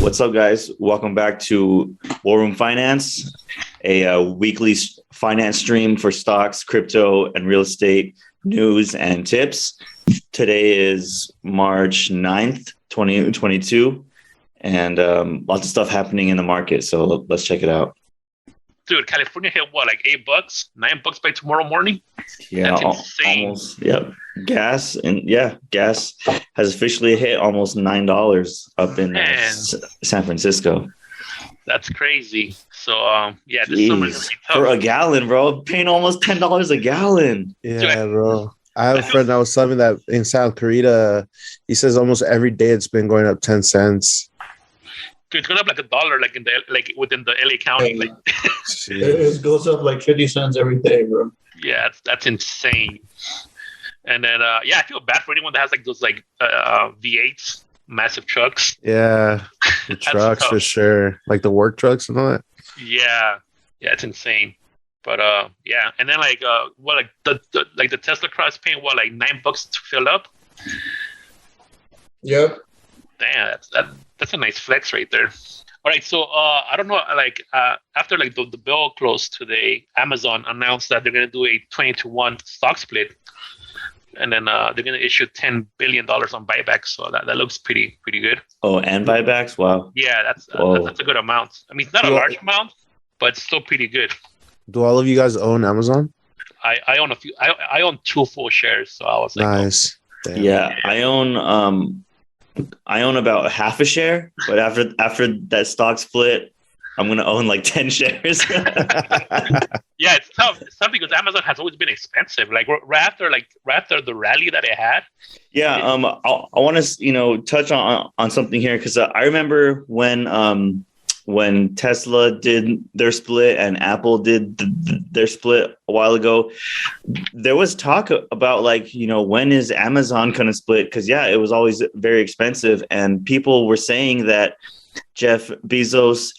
What's up, guys? Welcome back to War Room Finance, a weekly finance stream for stocks, crypto, and real estate news and tips. Today is March 9th, 2022, and lots of stuff happening in the market. So let's check it out. Dude, California hit what, like $8, $9 by tomorrow morning? Yeah, that's insane. Almost. Yep. Gas has officially hit almost $9 up in San Francisco. That's crazy. So this summer is gonna be tough. For a gallon, bro, paying almost $10 a gallon. Yeah, bro. I have a friend that was telling me that in South Korea, he says almost every day it's been going up 10 cents. Dude, it's going up like $1 within the LA County. It goes up like 50 cents every day, bro. Yeah, that's insane. And then I feel bad for anyone that has like those V8s, massive trucks. Yeah, the trucks for sure, like the work trucks and all that. Yeah, it's insane. But and then the Tesla car is paying what, like $9 to fill up. Yep. Damn, that's a nice flex right there. All right, so I don't know, after the bill closed today, Amazon announced that they're going to do a 20-to-1 stock split, and then they're going to issue $10 billion on buybacks. So that looks pretty good. Oh, and buybacks? Wow. Yeah, that's a good amount. I mean, it's not a large amount, but it's still pretty good. Do all of you guys own Amazon? I own a few. I own 2 full shares, so I was like, nice. Oh. Yeah, I own about half a share, but after that stock split, I'm gonna own like 10 shares. Yeah, it's tough. It's tough because Amazon has always been expensive. Like right after the rally that it had. Yeah, I want to touch on something here because I remember when Tesla did their split and Apple did their split a while ago, there was talk about when is Amazon going to split? Because it was always very expensive, and people were saying that Jeff Bezos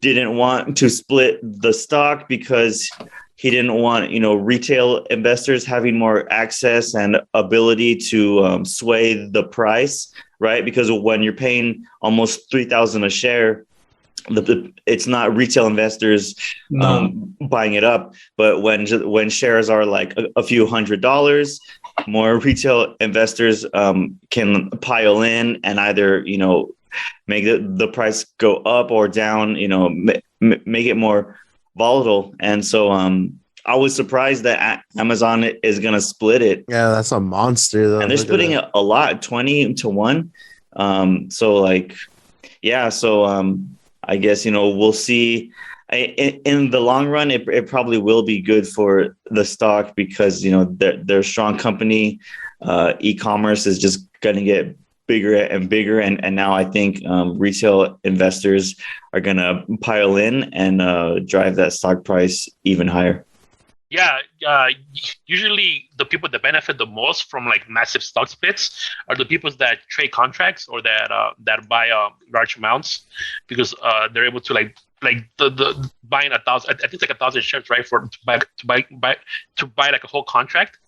didn't want to split the stock because he didn't want retail investors having more access and ability to sway the price, right? Because when you're paying almost $3,000 a share, it's not retail investors buying it up, but when shares are like a few $100s, more retail investors can pile in and either make the price go up or down, make it more volatile. And so I was surprised that Amazon is going to split it. Yeah, that's a monster though. And they're splitting it a lot, 20-to-1. I guess, we'll see. In the long run, it probably will be good for the stock because, they're a strong company. E-commerce is just going to get bigger and bigger. And now I think retail investors are going to pile in and drive that stock price even higher. Yeah, usually the people that benefit the most from massive stock splits are the people that trade contracts or that buy large amounts because they're able to the buying 1,000. I think it's 1,000 shares, right? To buy like a whole contract.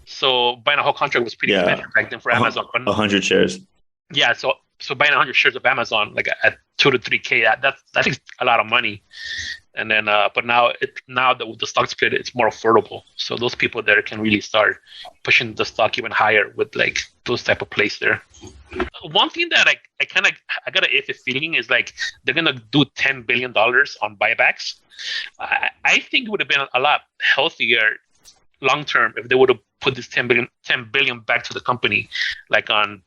So buying a whole contract was pretty expensive back then for Amazon. 100 shares. Yeah, so buying 100 shares of Amazon at 2 to 3K, that's a lot of money. And then, but now that with the stock split, it's more affordable. So those people there can really start pushing the stock even higher with those type of plays there. One thing that I got an iffy feeling is they're gonna do $10 billion on buybacks. I think it would have been a lot healthier long term if they would have put this 10 billion back to the company, on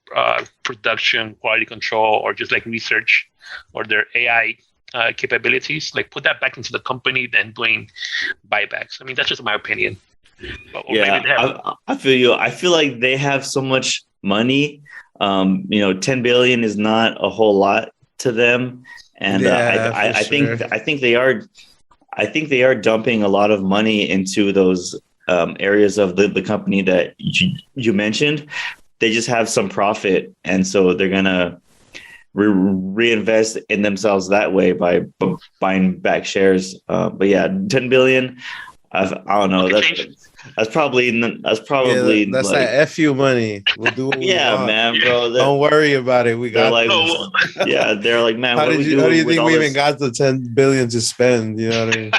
production, quality control, or just research or their AI capabilities. Put that back into the company than doing buybacks. I mean, that's just my opinion. I feel you. I feel like they have so much money. 10 billion is not a whole lot to them, and I think they are dumping a lot of money into those areas of the company that you mentioned. They just have some profit, and so they're gonna reinvest in themselves that way by buying back shares. But 10 billion. I don't know. That's probably That's like, that FU money. We'll do what we yeah, want. man, bro. Don't worry about it. We They're got like, this. yeah, they're like, man, How what do do we you do with think all we this? even got the 10 billion to spend? You know what I mean?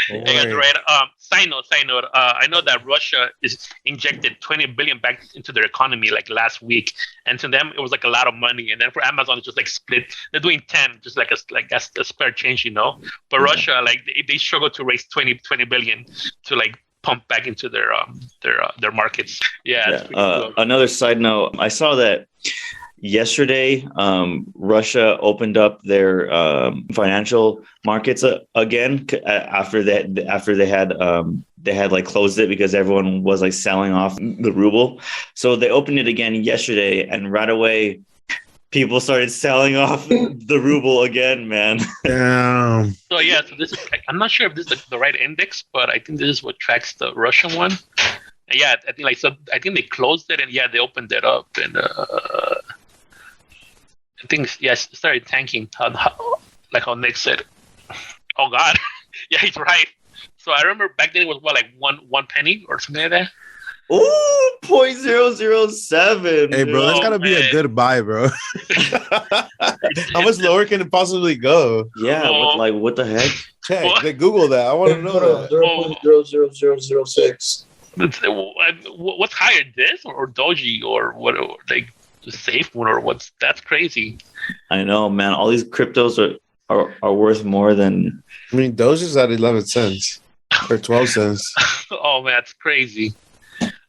Don't I got worry. right. Side note. I know that Russia is injected 20 billion back into their economy like last week, and to them it was like a lot of money. And then for Amazon, it's just like split. They're doing 10, just like a spare change, you know. But Russia, like they struggle to raise 20 billion to like pump back into their markets. Yeah. It's pretty cool. Another side note, I saw that yesterday, Russia opened up their financial markets again after they had like closed it because everyone was like selling off the ruble. So they opened it again yesterday, and right away people started selling off the ruble again, man. Damn. So this is I'm not sure if this is the right index, but I think this is what tracks the Russian one. And yeah, I think they closed it, and they opened it up, and things started tanking. Like how Nick said. Oh God, yeah, he's right. So I remember back then it was like one penny or something like that. Ooh, 0.007. Hey, bro, that's gotta be a good buy, bro. How much lower can it possibly go? Yeah, what the heck? Check. They Google that. I want to know that. 0.00006. What's higher, this or Doji or what? Like the safe one or what's? That's crazy. I know, man. All these cryptos are worth more than. I mean, Doge is at 11 cents or 12 cents. Oh man, that's crazy.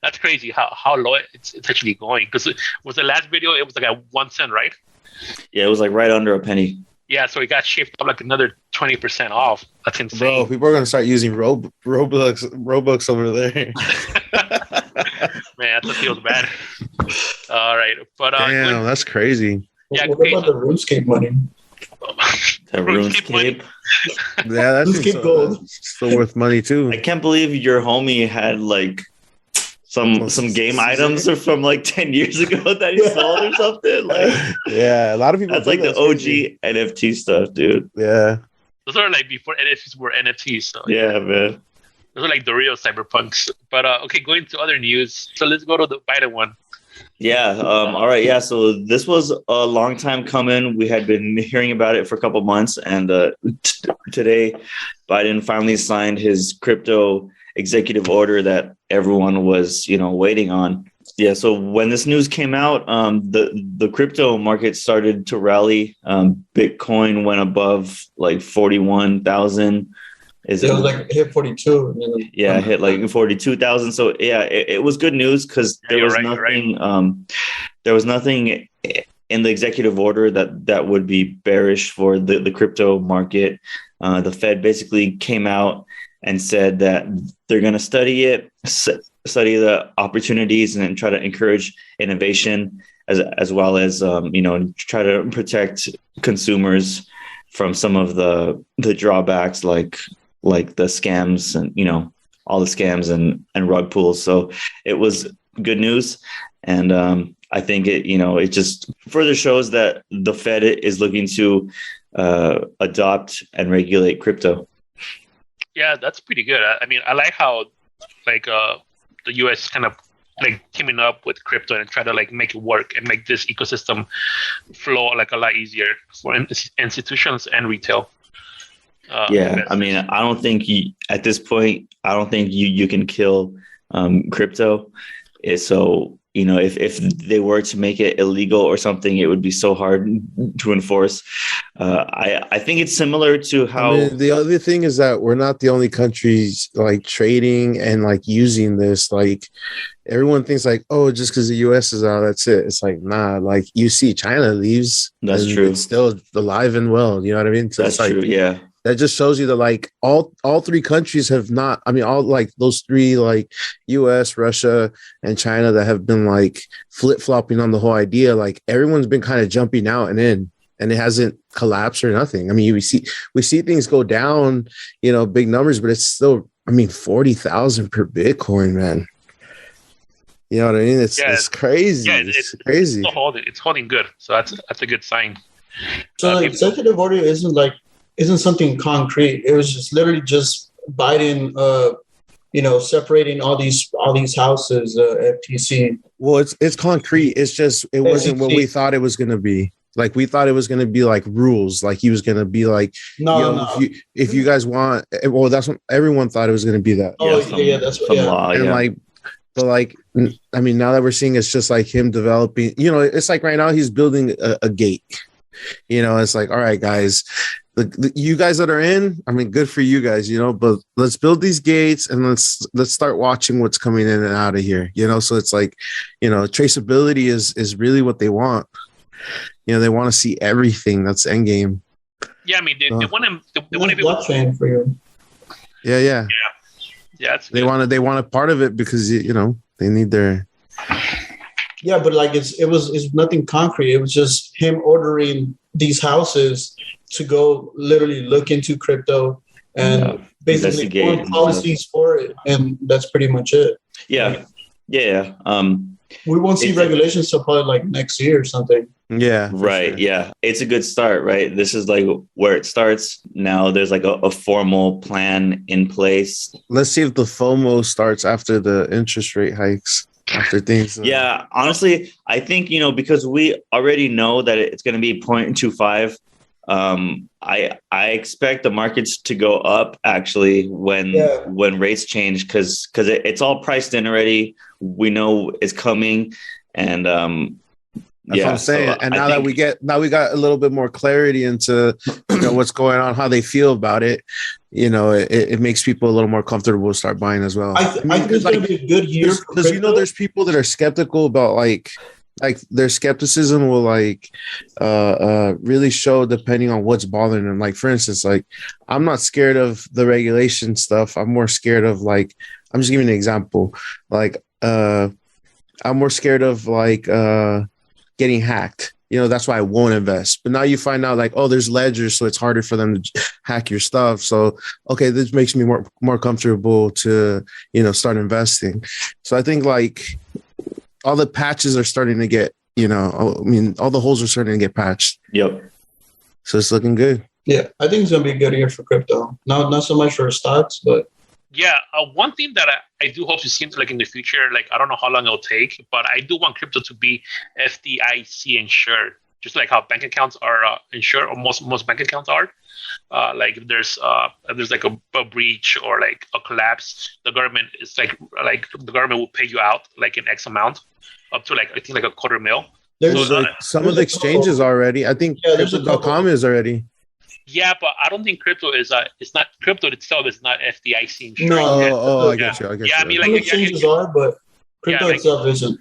That's crazy how low it's actually going. Because was the last video, it was like at 1 cent, right? Yeah, it was like right under a penny. Yeah, so it got shaved up like another 20% off. That's insane. Bro, people are gonna start using Robux over there. Man, that feels bad. All right, but damn, that's crazy. Yeah, what about the RuneScape money? The RuneScape. Yeah, that's RuneScape gold. Still worth money too. I can't believe your homie had like some game items from like 10 years ago that he sold or something. Like, yeah, a lot of people. That's like the OG crazy. NFT stuff, dude. Yeah, those are like before NFTs were NFTs. So yeah, man. Those are like the real cyberpunks. But okay, going to other news. So let's go to the Biden one. Yeah. All right. Yeah. So this was a long time coming. We had been hearing about it for a couple months, and today, Biden finally signed his crypto executive order that everyone was, waiting on. Yeah. So when this news came out, the crypto market started to rally. Bitcoin went above like 41,000. It was like hit 42. Yeah, hit like 42,000. So yeah, it was good news because there was nothing. Right. There was nothing in the executive order that would be bearish for the crypto market. The Fed basically came out and said that they're going to study it, study the opportunities, and then try to encourage innovation as well as try to protect consumers from some of the drawbacks like the scams and all the scams and rug pulls. So it was good news, and I think it just further shows that the Fed is looking to adopt and regulate crypto. Yeah, that's pretty good. I mean, I like how the U.S. kind of like teaming up with crypto and try to like make it work and make this ecosystem flow like a lot easier for institutions and retail. I mean, I don't think at this point, I don't think you can kill crypto. So, if they were to make it illegal or something, it would be so hard to enforce. I think it's similar to how the other thing is that we're not the only countries like trading and like using this. Like everyone thinks like, oh, just because the US is out, that's it. It's like, nah, like you see China leaves. That's true. It's still alive and well. You know what I mean? So that's true. Yeah. That just shows you that like all three countries have not, I mean, all like those three, like US, Russia, and China that have been like flip-flopping on the whole idea. Like everyone's been kind of jumping out and in, and it hasn't collapsed or nothing. I mean, we see things go down, big numbers, but it's still, I mean, 40,000 per Bitcoin, man. You know what I mean? It's crazy. Yeah, it's crazy. It's holding good. So that's a good sign. So the executive order isn't something concrete. It was just literally just Biden separating all these houses, FTC. Well, it's concrete. It's just it wasn't what we thought it was going to be. Like we thought it was going to be like rules. Like he was going to be like, no. If you guys want, well, that's what everyone thought it was going to be that. That's what. Law, and like, but like, I mean, now that we're seeing, it's just like him developing. It's like right now he's building a gate. It's like, all right, guys, you guys that are in, I mean, good for you guys, but let's build these gates and let's start watching what's coming in and out of here, so it's like, traceability is really what they want. They want to see everything. That's end game. Yeah, I mean, they want to be blockchain for you. Yeah. They want a part of it because they need their. Yeah, but like it's nothing concrete. It was just him ordering these houses to go literally look into crypto and basically form policies for it, and that's pretty much it. Yeah. We won't see regulations till probably like next year or something. Yeah. Right. Sure. Yeah. It's a good start, right? This is like where it starts. Now there's like a formal plan in place. Let's see if the FOMO starts after the interest rate hikes. After things. Yeah. Honestly, I think, because we already know that it's going to be 0.25. I expect the markets to go up actually when rates change because it's all priced in already. We know it's coming, and that's what I'm saying. So and now that we got a little bit more clarity into what's going on, how they feel about it. It makes people a little more comfortable to start buying as well. I think it's going to be a good year because there's people that are skeptical about like their skepticism will really show depending on what's bothering them. Like for instance, like I'm not scared of the regulation stuff. I'm more scared of like I'm just giving an example. Like I'm more scared of like getting hacked. That's why I won't invest. But now you find out like, oh, there's ledgers, so it's harder for them to hack your stuff. So, okay, this makes me more comfortable to, start investing. So I think like all the patches are starting to get, all the holes are starting to get patched. Yep. So it's looking good. Yeah, I think it's going to be a good year for crypto. Not so much for stocks, but. Yeah, one thing that I do hope to see like in the future, like I don't know how long it'll take, but I do want crypto to be FDIC insured, just like how bank accounts are insured, or most bank accounts are. Like if there's like a breach or like a collapse, the government is like the government will pay you out like an X amount, up to like I think like $250,000. There's some of the exchanges already. I think crypto.com is already. Yeah, but I don't think crypto is it's not crypto itself is not FDIC insured. No, I get you. I mean, like exchanges are, but crypto itself isn't.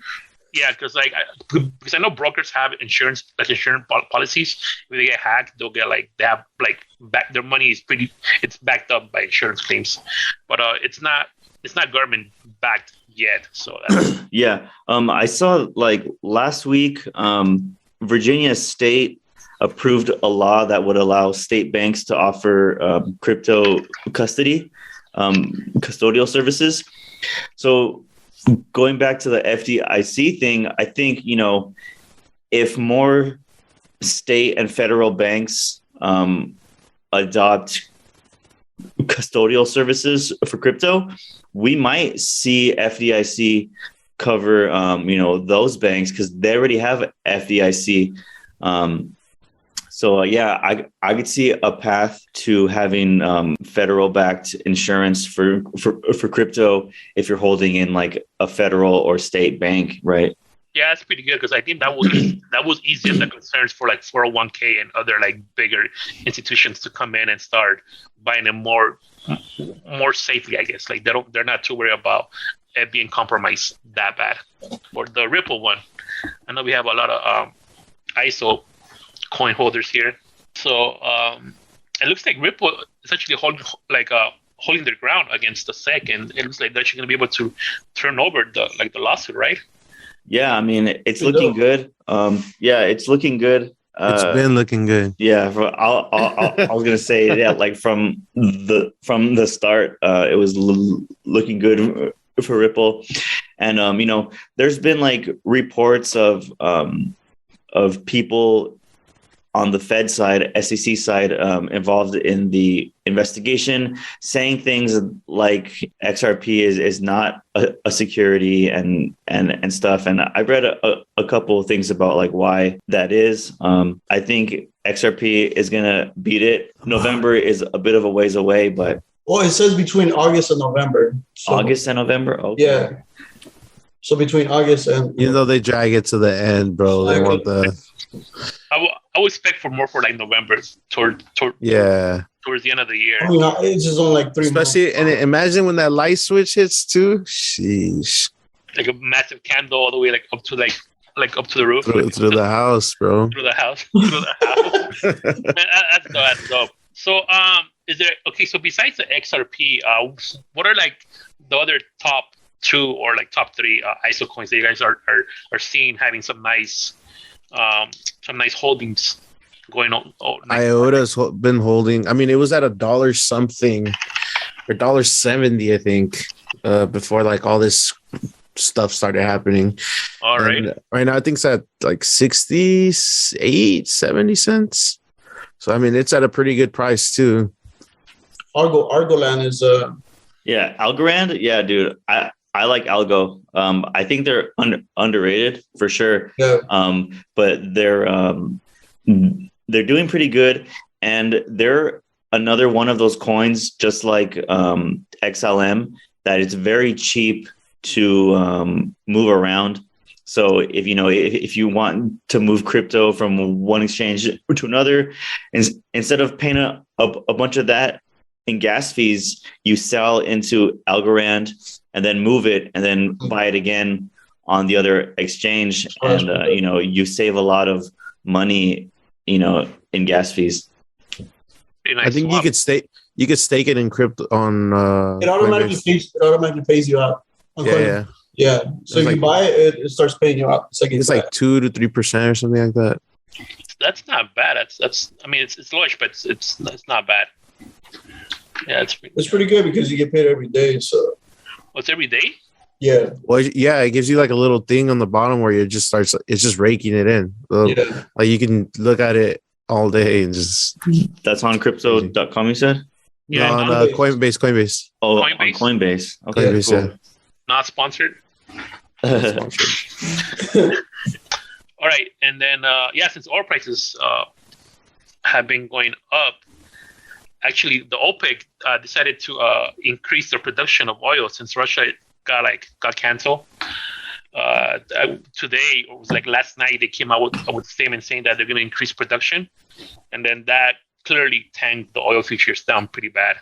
Yeah, because I know brokers have insurance policies. If they get hacked, they'll get they have back their money it's backed up by insurance claims, but it's not government backed yet. So yeah, I saw like last week, Virginia State approved a law that would allow state banks to offer crypto custodial services. So going back to the FDIC thing, I think, if more state and federal banks adopt custodial services for crypto, we might see FDIC cover, those banks because they already have FDIC. So I could see a path to having federal-backed insurance for crypto if you're holding in like a federal or state bank, right? Yeah, that's pretty good because I think that was easier the concerns for like 401k and other like bigger institutions to come in and start buying them more safely. I guess like they're not too worried about it being compromised that bad. For the Ripple one, I know we have a lot of ISO coin holders here, so it looks like Ripple is actually holding their ground against the SEC, and it looks like they're actually going to be able to turn over the lawsuit, right? Yeah, I mean it's looking good. It's looking good. It's been looking good. Yeah, I was gonna say like from the start, it was looking good for Ripple, and there's been like reports of people on the Fed side, SEC side, involved in the investigation, saying things like XRP is not a security and stuff. And I read a couple of things about like why that is. I think XRP is gonna beat it. November is a bit of a ways away, but it says between August and November. So, August and November. Okay. Yeah. So between August and you know they drag it to the end, bro. They want the. I would expect for more for like November towards the end of the year. I mean, it's just only like 3 months. Especially, and imagine when that light switch hits too. Sheesh. Like a massive candle all the way up to the roof. Through the house, bro. Through the house. Man, that's dope. So is there so besides the XRP, what are like the other top 2 or like top 3 ISO coins that you guys are seeing having some nice holdings going on? IOTA's been holding. I mean, it was at $1 something or $1.70, I think, before like all this stuff started happening. All right. And right now, I think it's at like 68, 70 cents. So I mean, it's at a pretty good price too. Argoland is yeah, Algorand. Yeah, dude. I like Algo. I think they're underrated for sure. Yeah. But they're doing pretty good, and they're another one of those coins, just like XLM, that it's very cheap to move around. So if you want to move crypto from one exchange to another, instead of paying a bunch of that in gas fees, you sell into Algorand and then move it and then buy it again on the other exchange. And, you save a lot of money, in gas fees. Nice I think swap. you could stake it in crypto on. It automatically pays you out. Yeah. So if you buy it, it starts paying you out. It's like 2 to 3% or something like that. That's not bad. That's. I mean, it's lowish, but it's not bad. Yeah, it's pretty good because you get paid every day. So. It's every day? Yeah. Well, yeah, it gives you like a little thing on the bottom where it's just raking it in. Yeah. Like you can look at it all day and just. That's on crypto.com, you said? Yeah. No, on Coinbase. Oh, Coinbase? on Coinbase. Okay, Coinbase, cool. yeah. Not sponsored? All right. And then, since oil prices have been going up, actually, the OPEC decided to increase their production of oil since Russia got canceled. Today, or it was like last night, they came out with a statement saying that they're going to increase production, and then that clearly tanked the oil futures down pretty bad.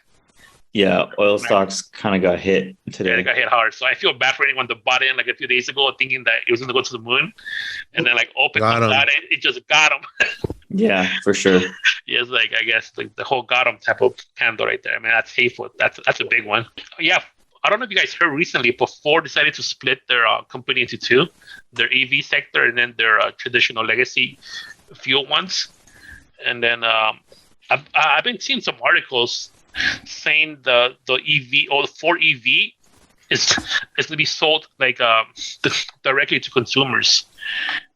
Yeah, oil stocks kind of got hit today. Yeah, they got hit hard. So I feel bad for anyone that bought in like a few days ago thinking that it was going to go to the moon, and then like OPEC got it just got them. Yeah, for sure. Yeah, it's like, I guess, like the whole got 'em type of candle right there. I mean, that's hateful. That's a big one. Yeah, I don't know if you guys heard recently, but Ford decided to split their company into 2, their EV sector and then their traditional legacy fuel ones. And then I've been seeing some articles saying the EV or the Ford EV is going to be sold like directly to consumers,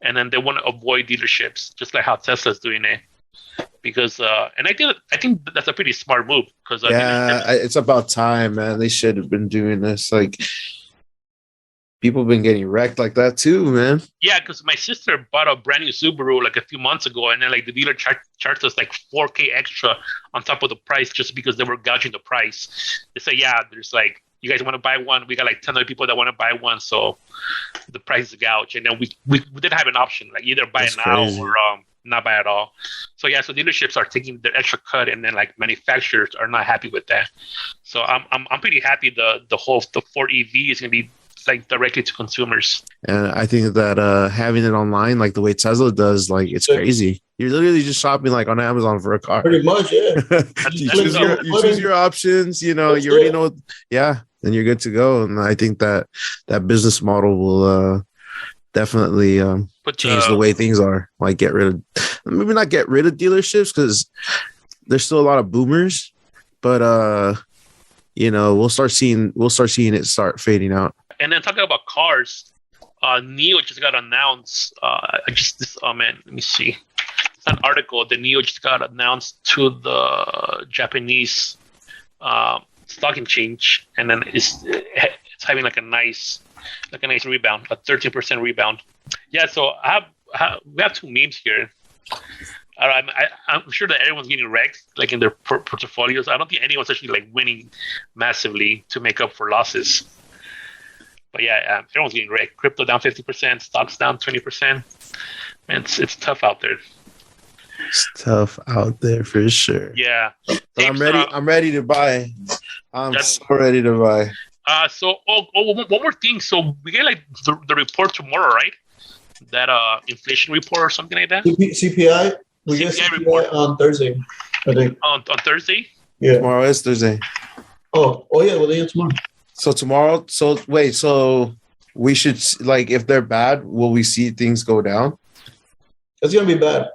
and then they want to avoid dealerships, just like how Tesla's doing it. Because and I think that's a pretty smart move. Because it's about time, man. They should have been doing this. Like people have been getting wrecked like that too, man. Yeah, because my sister bought a brand new Subaru like a few months ago, and then like the dealer charged us like $4,000 extra on top of the price just because they were gouging the price. They say, yeah, there's like, you guys want to buy one? We got like 10 other people that want to buy one, so the price is gouged. And then we didn't have an option, like either buy it now or not buy at all. So yeah, so dealerships are taking their extra cut, and then like manufacturers are not happy with that. So I'm pretty happy the Ford EV is gonna be like directly to consumers. And I think that having it online, like the way Tesla does, like it's crazy. You're literally just shopping like on Amazon for a car. Pretty much, yeah. you choose your options. You already know. Yeah, and you're good to go. And I think that business model will definitely change the way things are. Like maybe not get rid of dealerships because there's still a lot of boomers, but we'll start seeing it start fading out. And then talking about cars, NIO just got announced. Let me see. an article. The NIO just got announced to the Japanese stock exchange, and then it's having like a nice rebound, a 13% rebound. Yeah, so we have two memes here. I'm sure that everyone's getting wrecked, like in their portfolios. I don't think anyone's actually like winning massively to make up for losses. But yeah, everyone's getting wrecked. Crypto down 50%, stocks down 20%. Man, it's tough out there. It's tough out there for sure. Yeah, but I'm ready to buy. I'm so ready to buy. So one more thing. So we get like the report tomorrow, right? That inflation report or something like that. CPI. We get CPI report on Thursday, I think. On Thursday. Yeah. Tomorrow is Thursday. Oh yeah. Well, then tomorrow. So tomorrow. So wait. So we should like if they're bad, will we see things go down? It's gonna be bad.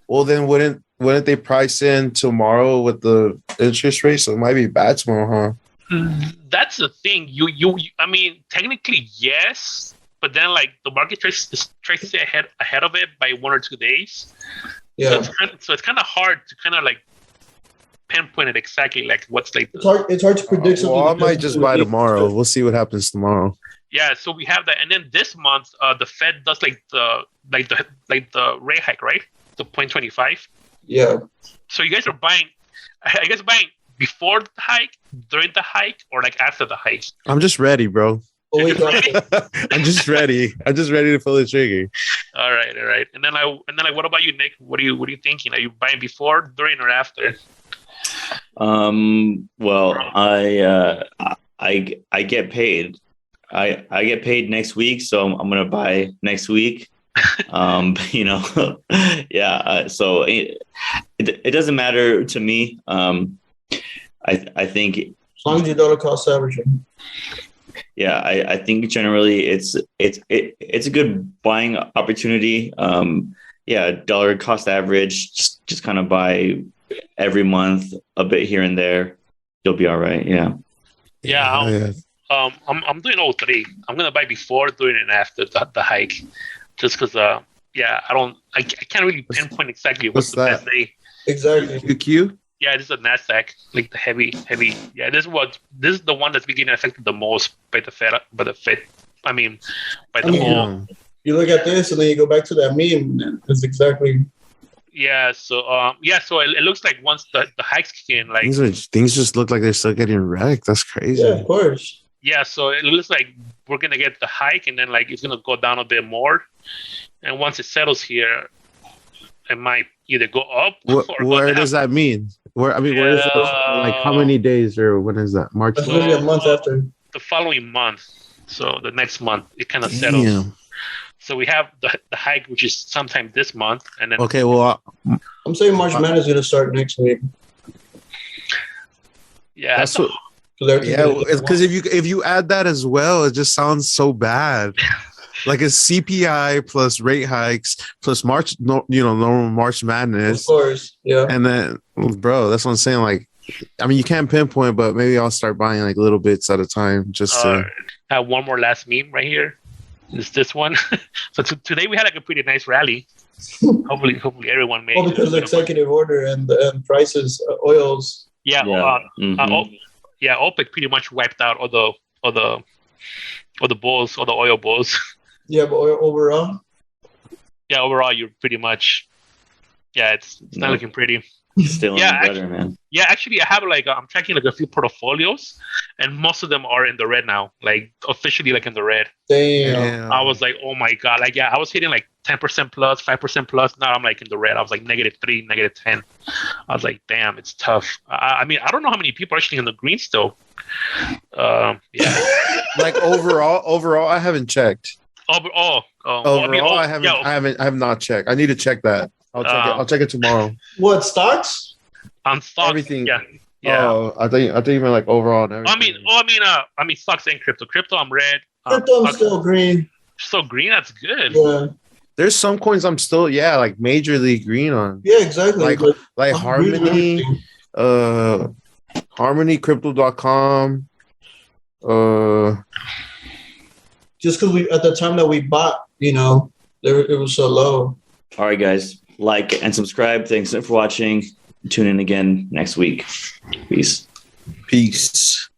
Well, then wouldn't they price in tomorrow with the interest rate? So it might be bad tomorrow, huh? That's the thing. You I mean, technically yes, but then like the market tries to stay ahead of it by 1 or 2 days. Yeah. So it's kind of hard to kind of like pinpoint it exactly. Like what's like. It's hard to predict something. Well, I might just buy tomorrow. We'll see what happens tomorrow. Yeah, so we have that, and then this month, the Fed does like the rate hike, right? The 0.25. Yeah. So you guys are buying. I guess buying before the hike, during the hike, or like after the hike. I'm just ready, bro. Ready? I'm just ready. I'm just ready to pull the trigger. All right. And then what about you, Nick? What are you thinking? Are you buying before, during, or after? Well, I get paid. I get paid next week, so I'm gonna buy next week. So it doesn't matter to me. I think as long as you dollar cost averaging. Yeah, I think generally it's a good buying opportunity. Dollar cost average, just kind of buy every month a bit here and there. You'll be all right. Yeah. Yeah. I'm doing all three. I'm gonna buy before, during, and after the hike, just because. I can't really pinpoint exactly what's the best day. Exactly. QQ. Yeah, this is a Nasdaq, like the heavy. Yeah, this is the one that's been getting affected the most by the Fed. I mean, whole. You look at this and then you go back to that meme. And it's exactly. Yeah. So it looks like once the hikes kick in, like things just look like they're still getting wrecked. That's crazy. Yeah, of course. Yeah, so it looks like we're gonna get the hike, and then like it's gonna go down a bit more, and once it settles here, it might either go up. Where does that mean? Where is it? Like how many days or when is that? March. That's maybe a month after. The following month, so the next month it kind of settles. Damn. So we have the hike, which is sometime this month, and then. Okay, well, I'm saying March Madness is gonna start next week. Yeah, that's what. Yeah, because if you add that as well, it just sounds so bad. Like a CPI plus rate hikes plus normal March Madness. Of course, yeah. And then, bro, that's what I'm saying. Like, I mean, you can't pinpoint, but maybe I'll start buying like little bits at a time. Just to. I have one more last meme right here. Is this one? So today we had like a pretty nice rally. hopefully everyone made. Well, because of the executive order and prices, oils. Yeah. OPEC pretty much wiped out all the bulls, all the oil bulls. Yeah, but overall. Yeah, overall you're pretty much. Yeah, it's not looking pretty. Still better, man. Yeah, actually, I have I'm tracking like a few portfolios, and most of them are in the red now. Like officially, like in the red. Damn. I was like, oh my god! Like, yeah, I was hitting like 10% plus, 5% plus. Now I'm like in the red. I was like -3, -10. I was like, damn, it's tough. I mean, I don't know how many people are actually in the green still. Yeah. Like overall, I haven't checked. Overall, I have not checked. I need to check that. I'll check it tomorrow. What stocks? On stocks, everything. Yeah. Oh, I think you meant like overall and everything. I mean stocks and crypto. Crypto, I'm red. Crypto, I'm still green. Still green. That's good. Yeah. There's some coins I'm still like majorly green on. Yeah, exactly. Like Harmony, HarmonyCrypto.com. Just because at the time that we bought, it was so low. All right, guys. like, and subscribe. Thanks for watching. Tune in again next week. Peace. Peace.